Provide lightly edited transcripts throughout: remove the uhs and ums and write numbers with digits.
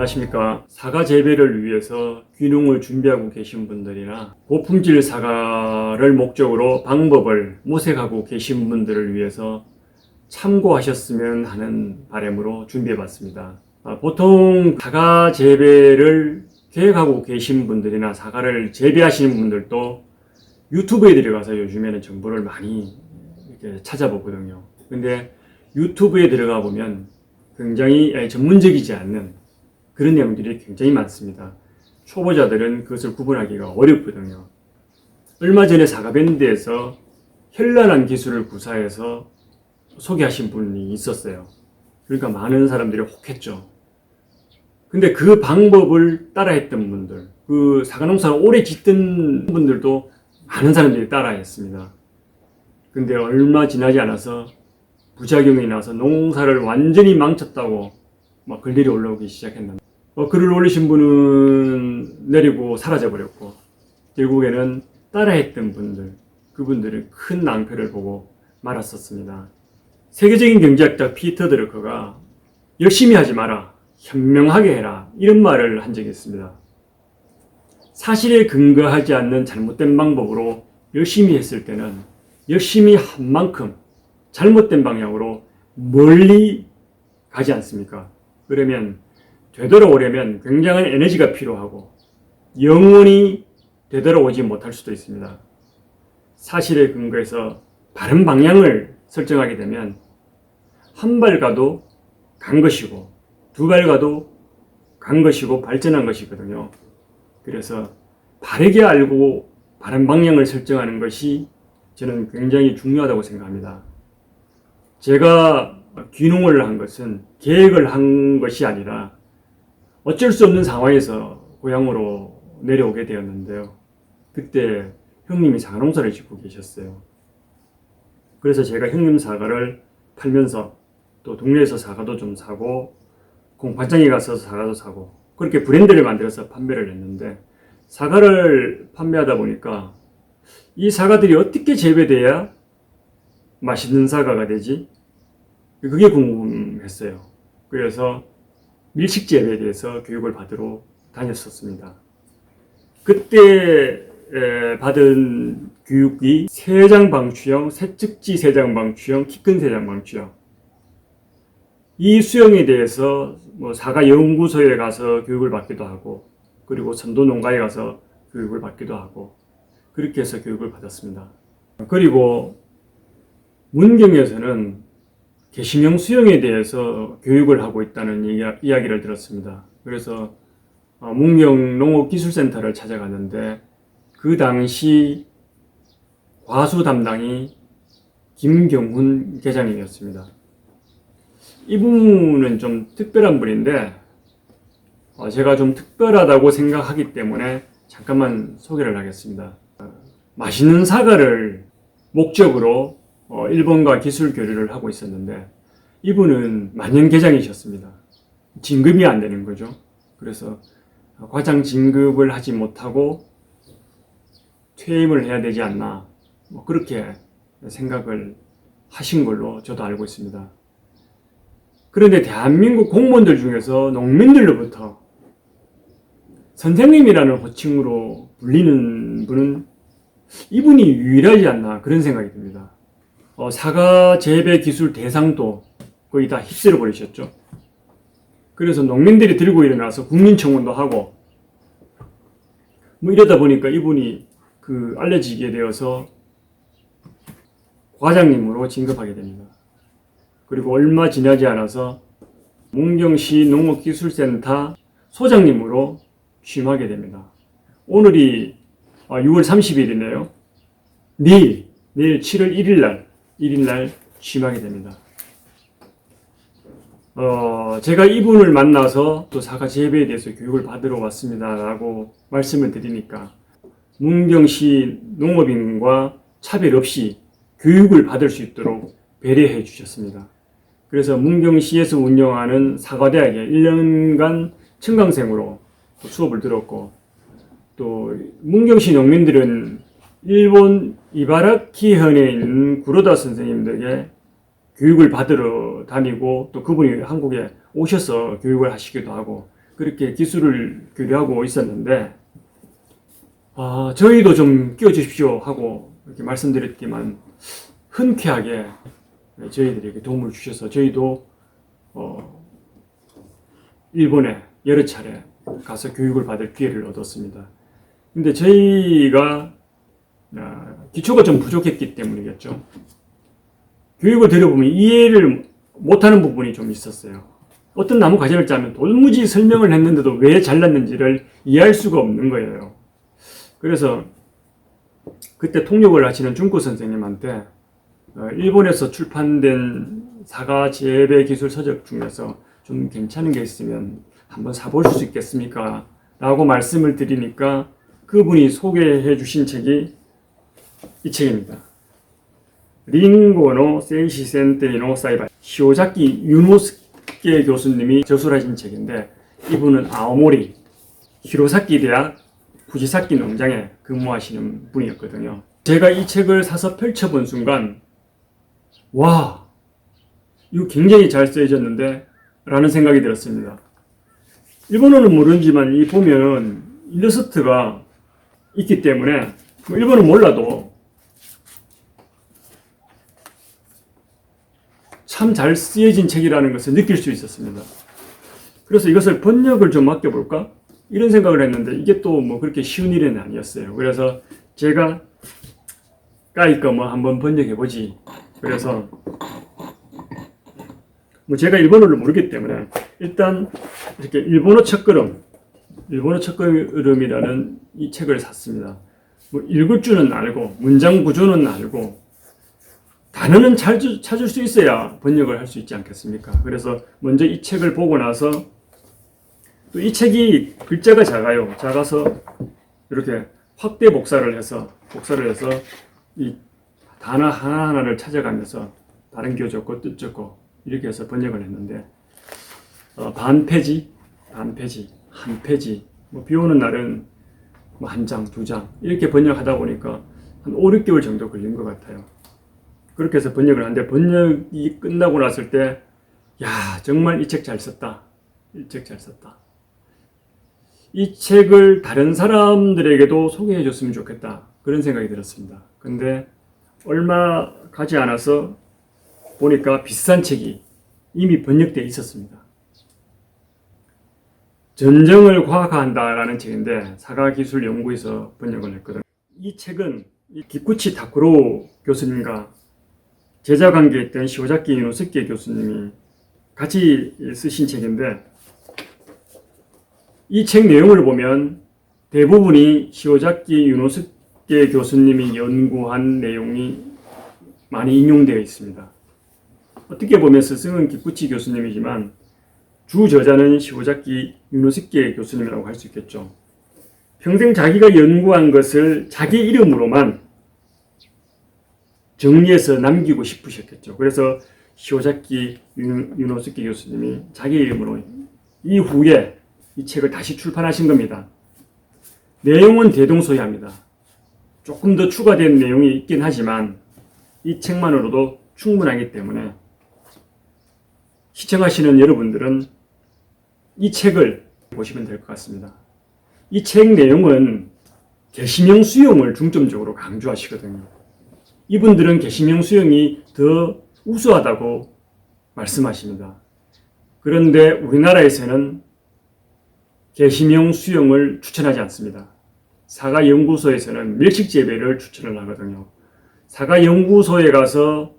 안녕하십니까. 사과 재배를 위해서 귀농을 준비하고 계신 분들이나 고품질 사과를 목적으로 방법을 모색하고 계신 분들을 위해서 참고하셨으면 하는 바람으로 준비해 봤습니다. 보통 사과 재배를 계획하고 계신 분들이나 사과를 재배하시는 분들도 유튜브에 들어가서 요즘에는 정보를 많이 이렇게 찾아보거든요. 근데 유튜브에 들어가 보면 굉장히 전문적이지 않는 그런 내용들이 굉장히 많습니다. 초보자들은 그것을 구분하기가 어렵거든요. 얼마 전에 사과밴드에서 현란한 기술을 구사해서 소개하신 분이 있었어요. 그러니까 많은 사람들이 혹했죠. 근데 그 방법을 따라했던 분들, 그 사과농사를 오래 짓던 분들도 많은 사람들이 따라했습니다. 근데 얼마 지나지 않아서 부작용이 나서 농사를 완전히 망쳤다고 막 글들이 올라오기 시작했는데, 글을 올리신 분은 내리고 사라져버렸고, 결국에는 따라했던 분들, 그분들은 큰 낭패를 보고 말았었습니다. 세계적인 경제학자 피터 드러커가 열심히 하지 마라, 현명하게 해라, 이런 말을 한 적이 있습니다. 사실에 근거하지 않는 잘못된 방법으로 열심히 했을 때는 열심히 한 만큼 잘못된 방향으로 멀리 가지 않습니까? 그러면 되돌아오려면 굉장한 에너지가 필요하고 영원히 되돌아오지 못할 수도 있습니다. 사실에 근거해서 바른 방향을 설정하게 되면 한 발 가도 간 것이고 두 발 가도 간 것이고 발전한 것이거든요. 그래서 바르게 알고 바른 방향을 설정하는 것이 저는 굉장히 중요하다고 생각합니다. 제가 귀농을 한 것은 계획을 한 것이 아니라 어쩔 수 없는 상황에서 고향으로 내려오게 되었는데요. 그때 형님이 사과농사를 짓고 계셨어요. 그래서 제가 형님 사과를 팔면서 또 동네에서 사과도 좀 사고 공판장에 가서 사과도 사고 그렇게 브랜드를 만들어서 판매를 했는데, 사과를 판매하다 보니까 이 사과들이 어떻게 재배돼야 맛있는 사과가 되지? 그게 궁금했어요. 그래서 밀식 재배에 대해서 교육을 받으러 다녔었습니다. 그때 받은 교육이 세장방추형, 세특지 세장방추형, 키 큰 세장방추형. 이 수형에 대해서 사과 연구소에 가서 교육을 받기도 하고, 그리고 선도 농가에 가서 교육을 받기도 하고, 그렇게 해서 교육을 받았습니다. 그리고 문경에서는 개심형 수형에 대해서 교육을 하고 있다는 이야기를 들었습니다. 그래서 문경 농업기술센터를 찾아갔는데 그 당시 과수 담당이 김경훈 계장님이었습니다. 이분은 좀 특별한 분인데 제가 좀 특별하다고 생각하기 때문에 잠깐만 소개를 하겠습니다. 맛있는 사과를 목적으로 일본과 기술 교류를 하고 있었는데 이분은 만년계장이셨습니다. 진급이 안 되는 거죠. 그래서 과장 진급을 하지 못하고 퇴임을 해야 되지 않나, 그렇게 생각을 하신 걸로 저도 알고 있습니다. 그런데 대한민국 공무원들 중에서 농민들로부터 선생님이라는 호칭으로 불리는 분은 이분이 유일하지 않나, 그런 생각이 듭니다. 사과 재배 기술 대상도 거의 다 휩쓸어 버리셨죠. 그래서 농민들이 들고 일어나서 국민청원도 하고 이러다 보니까 이분이 알려지게 되어서 과장님으로 진급하게 됩니다. 그리고 얼마 지나지 않아서 문경시 농업기술센터 소장님으로 취임하게 됩니다. 오늘이 6월 30일이네요. 내일 7월 1일날 취임하게 됩니다. 제가 이분을 만나서 또 사과 재배에 대해서 교육을 받으러 왔습니다 라고 말씀을 드리니까 문경시 농업인과 차별 없이 교육을 받을 수 있도록 배려해 주셨습니다. 그래서 문경시에서 운영하는 사과대학에 1년간 청강생으로 수업을 들었고, 또 문경시 농민들은 일본 이바라키현에 있는 구로다 선생님들에게 교육을 받으러 다니고 또 그분이 한국에 오셔서 교육을 하시기도 하고 그렇게 기술을 교류하고 있었는데 저희도 좀 끼워주십시오 하고 이렇게 말씀드렸지만 흔쾌하게 저희들에게 도움을 주셔서 저희도 일본에 여러 차례 가서 교육을 받을 기회를 얻었습니다. 근데 저희가 기초가 좀 부족했기 때문이겠죠. 교육을 들어보면 이해를 못하는 부분이 좀 있었어요. 어떤 나무 가지를 짜면 도무지 설명을 했는데도 왜 잘랐는지를 이해할 수가 없는 거예요. 그래서 그때 통역을 하시는 준코 선생님한테 일본에서 출판된 사과 재배 기술 서적 중에서 좀 괜찮은 게 있으면 한번 사볼 수 있겠습니까? 라고 말씀을 드리니까 그분이 소개해 주신 책이 이 책입니다. 링고노 세이시센테이노 사이바, 시오자키 유노스케 교수님이 저술하신 책인데, 이분은 아오모리 히로사키 대학 후지사키 농장에 근무하시는 분이었거든요. 제가 이 책을 사서 펼쳐본 순간 와, 이거 굉장히 잘 쓰여졌는데 라는 생각이 들었습니다. 일본어는 모르지만 이 보면 일러스트가 있기 때문에 일본어 몰라도 참 잘 쓰여진 책이라는 것을 느낄 수 있었습니다. 그래서 이것을 번역을 좀 맡겨볼까? 이런 생각을 했는데 이게 또 뭐 그렇게 쉬운 일은 아니었어요. 그래서 제가 까이거 뭐 한번 번역해보지. 그래서 뭐 제가 일본어를 모르기 때문에 일단 이렇게 일본어 첫걸음이라는 이 책을 샀습니다. 뭐 읽을 줄은 알고 문장 구조는 알고 단어는 찾을 수 있어야 번역을 할 수 있지 않겠습니까? 그래서 먼저 이 책을 보고 나서 또 이 책이 글자가 작아서 이렇게 확대 복사를 해서 이 단어 하나하나를 찾아가면서 다른 교 적고 뜻 적고 이렇게 해서 번역을 했는데 반 페이지, 한 페이지, 뭐 비 오는 날은 뭐 한 장, 두 장 이렇게 번역하다 보니까 한 5, 6개월 정도 걸린 것 같아요. 그렇게 해서 번역을 하는데 번역이 끝나고 났을 때 야, 정말 이 책 잘 썼다. 이 책 잘 썼다. 이 책을 다른 사람들에게도 소개해 줬으면 좋겠다. 그런 생각이 들었습니다. 근데 얼마 가지 않아서 보니까 비슷한 책이 이미 번역되어 있었습니다. 전정을 과학화한다라는 책인데 사과기술연구에서 번역을 했거든요. 이 책은 기쿠치 타쿠로 교수님과 제자관계했던 시오자키 유노스케 교수님이 같이 쓰신 책인데 이 책 내용을 보면 대부분이 시오자키 유노스케 교수님이 연구한 내용이 많이 인용되어 있습니다. 어떻게 보면 스승은 기쿠치 교수님이지만 주 저자는 시오자키 유노스케 교수님이라고 할 수 있겠죠. 평생 자기가 연구한 것을 자기 이름으로만 정리해서 남기고 싶으셨겠죠. 그래서 시오자키 유노스케 교수님이 자기 이름으로 이후에 이 책을 다시 출판하신 겁니다. 내용은 대동소이합니다. 조금 더 추가된 내용이 있긴 하지만 이 책만으로도 충분하기 때문에 시청하시는 여러분들은 이 책을 보시면 될 것 같습니다. 이 책 내용은 개심형 수용을 중점적으로 강조하시거든요. 이분들은 개심형 수용이 더 우수하다고 말씀하십니다. 그런데 우리나라에서는 개심형 수용을 추천하지 않습니다. 사과연구소에서는 밀식 재배를 추천을 하거든요. 사과연구소에 가서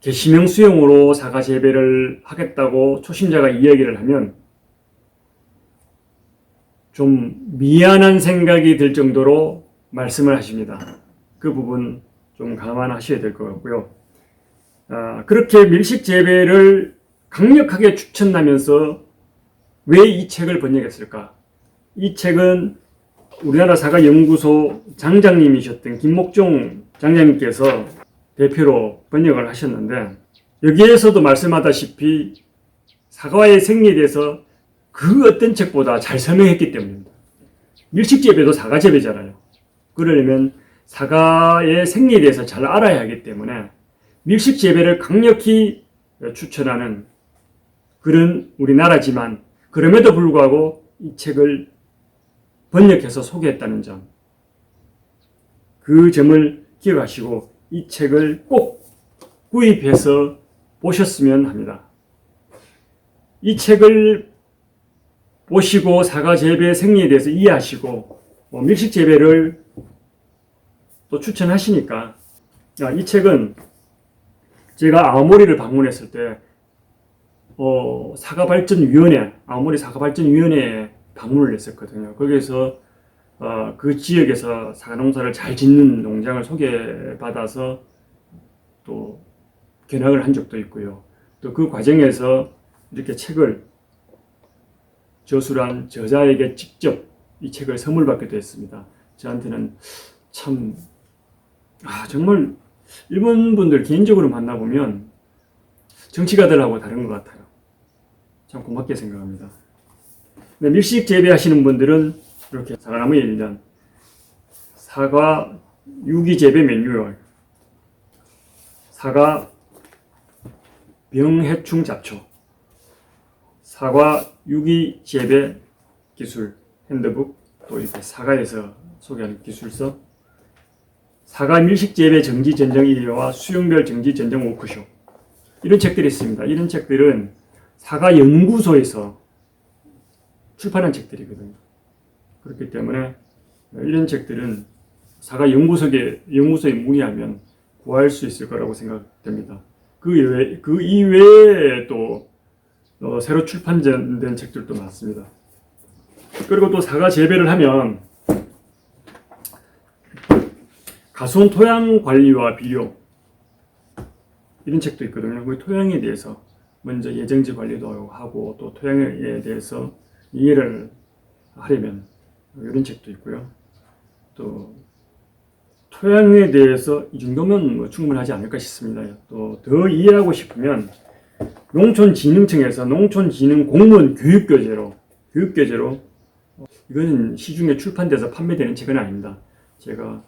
개심형 수용으로 사과 재배를 하겠다고 초심자가 이야기를 하면 좀 미안한 생각이 들 정도로 말씀을 하십니다. 그 부분 좀 감안하셔야 될 것 같고요. 그렇게 밀식 재배를 강력하게 추천하면서 왜 이 책을 번역했을까? 이 책은 우리나라 사과연구소 장장님이셨던 김목종 장장님께서 대표로 번역을 하셨는데 여기에서도 말씀하다시피 사과의 생리에 대해서 그 어떤 책보다 잘 설명했기 때문입니다. 밀식재배도 사과재배잖아요. 그러려면 사과의 생리에 대해서 잘 알아야 하기 때문에 밀식재배를 강력히 추천하는 그런 우리나라지만 그럼에도 불구하고 이 책을 번역해서 소개했다는 점, 그 점을 기억하시고 이 책을 꼭 구입해서 보셨으면 합니다. 이 책을 보시고 사과 재배 생리에 대해서 이해하시고 밀식 재배를 또 추천하시니까, 이 책은 제가 아오모리를 방문했을 때 사과발전위원회, 아오모리 사과발전위원회에 방문을 했었거든요. 거기에서 그 지역에서 사과 농사를 잘 짓는 농장을 소개받아서 또 견학을 한 적도 있고요. 또 그 과정에서 이렇게 책을 저술한 저자에게 직접 이 책을 선물 받기도 했습니다. 저한테는 참 정말 일본 분들 개인적으로 만나보면 정치가들하고 다른 것 같아요. 참 고맙게 생각합니다. 밀식 재배하시는 분들은 이렇게 사과나무에 일단 사과 유기 재배 매뉴얼, 사과 병해충 잡초, 사과 유기 재배 기술 핸드북, 또 이렇게 사과에서 소개하는 기술서, 사과 밀식 재배 정지 전쟁 1회와 수용별 정지 전쟁 워크숍, 이런 책들이 있습니다. 이런 책들은 사과 연구소에서 출판한 책들이거든요. 그렇기 때문에 이런 책들은 사과 연구소에 문의하면 구할 수 있을 거라고 생각됩니다. 그 이외에 또 새로 출판된 책들도 많습니다. 그리고 또 사과 재배를 하면 가수원 토양 관리와 비료, 이런 책도 있거든요. 그 토양에 대해서 먼저 예정지 관리도 하고 또 토양에 대해서 이해를 하려면 이런 책도 있고요. 또 토양에 대해서 이 정도면 충분하지 않을까 싶습니다. 또 더 이해하고 싶으면 농촌진흥청에서 농촌진흥 공무원 교육교재로, 이거는 시중에 출판돼서 판매되는 책은 아닙니다. 제가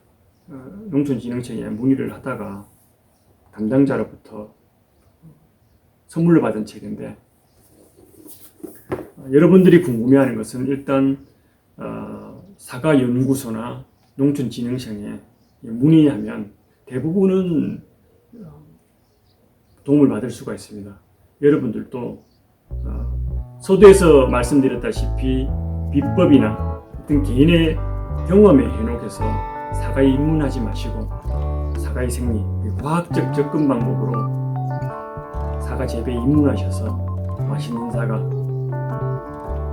농촌진흥청에 문의를 하다가 담당자로부터 선물로 받은 책인데, 여러분들이 궁금해하는 것은 일단 사과연구소나 농촌진흥청에 문의하면 대부분은 도움을 받을 수가 있습니다. 여러분들도 서두에서 말씀드렸다시피 비법이나 어떤 개인의 경험에 현혹해서 사과에 입문하지 마시고 사과의 생리, 과학적 접근 방법으로 사과 재배에 입문하셔서 맛있는 사과,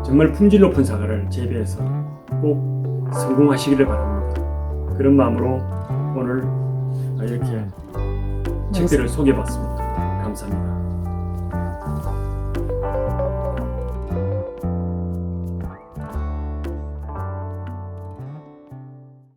정말 품질 높은 사과를 재배해서 꼭 성공하시기를 바랍니다. 그런 마음으로 오늘 이렇게 책들을 소개해봤습니다. 감사합니다.